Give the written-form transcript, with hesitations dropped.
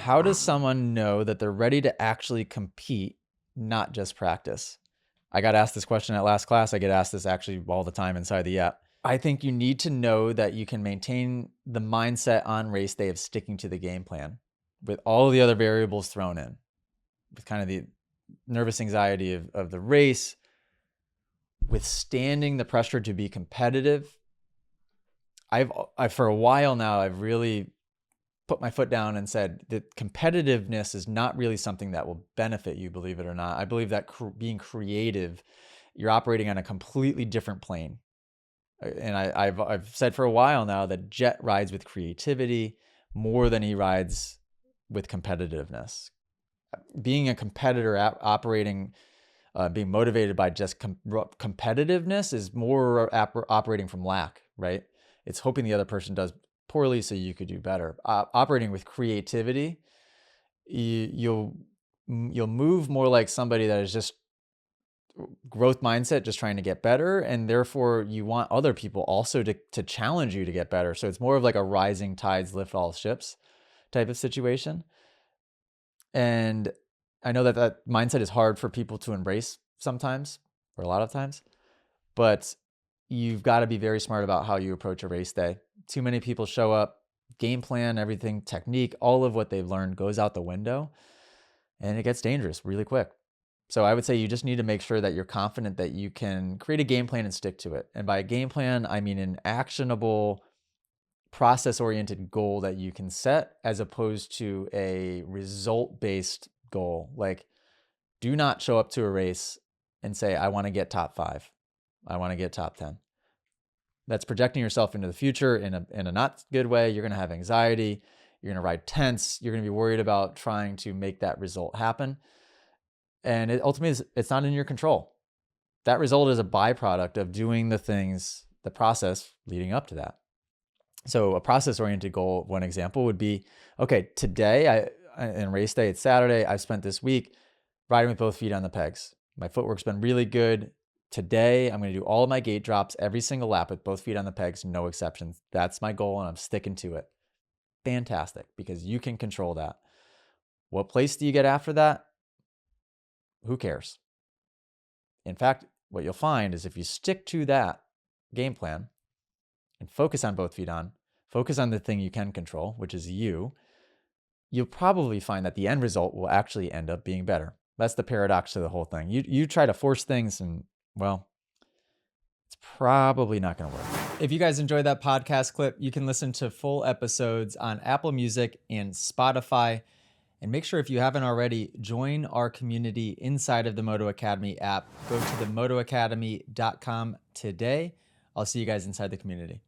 how does someone know that they're ready to actually compete, not just practice? I got asked this question at last class. I get asked this actually all the time inside the app. I think you need to know that you can maintain the mindset on race day of sticking to the game plan with all the other variables thrown in, with kind of the nervous anxiety of the race, withstanding the pressure to be competitive. I've for a while now, I've really put my foot down and said that competitiveness is not really something that will benefit you, believe it or not. I believe that being creative, you're operating on a completely different plane. And I've said for a while now that Jet rides with creativity more than he rides with competitiveness. Being a competitor, operating, being motivated by just competitiveness is more operating from lack, right? It's hoping the other person does poorly so you could do better. Operating with creativity, you'll move more like somebody that is just growth mindset, just trying to get better, and therefore you want other people also to challenge you to get better. So it's more of like a rising tides lift all ships type of situation. And I know that that mindset is hard for people to embrace sometimes, or a lot of times, but you've got to be very smart about how you approach a race day. Too many people show up, game plan, everything, technique, all of what they've learned goes out the window, and it gets dangerous really quick. So I would say you just need to make sure that you're confident that you can create a game plan and stick to it. And by a game plan, I mean an actionable, process-oriented goal that you can set, as opposed to a result-based goal. Like, do not show up to a race and say, I want to get top 5. I want to get top 10. That's projecting yourself into the future in a not good way. You're going to have anxiety. You're going to ride tense. You're going to be worried about trying to make that result happen. And ultimately, it's not in your control. That result is a byproduct of doing the things, the process leading up to that. So a process-oriented goal, one example would be, okay, today, in race day, it's Saturday, I've spent this week riding with both feet on the pegs. My footwork's been really good. Today, I'm going to do all of my gate drops every single lap with both feet on the pegs, no exceptions. That's my goal, and I'm sticking to it. Fantastic, because you can control that. What place do you get after that? Who cares? In fact, what you'll find is if you stick to that game plan and focus on both feet on, focus on the thing you can control, which is you'll probably find that the end result will actually end up being better. That's the paradox to the whole thing. You try to force things and, well, it's probably not going to work. If you guys enjoyed that podcast clip, you can listen to full episodes on Apple Music and Spotify. And make sure, if you haven't already, join our community inside of the Moto Academy app. Go to themotoacademy.com today. I'll see you guys inside the community.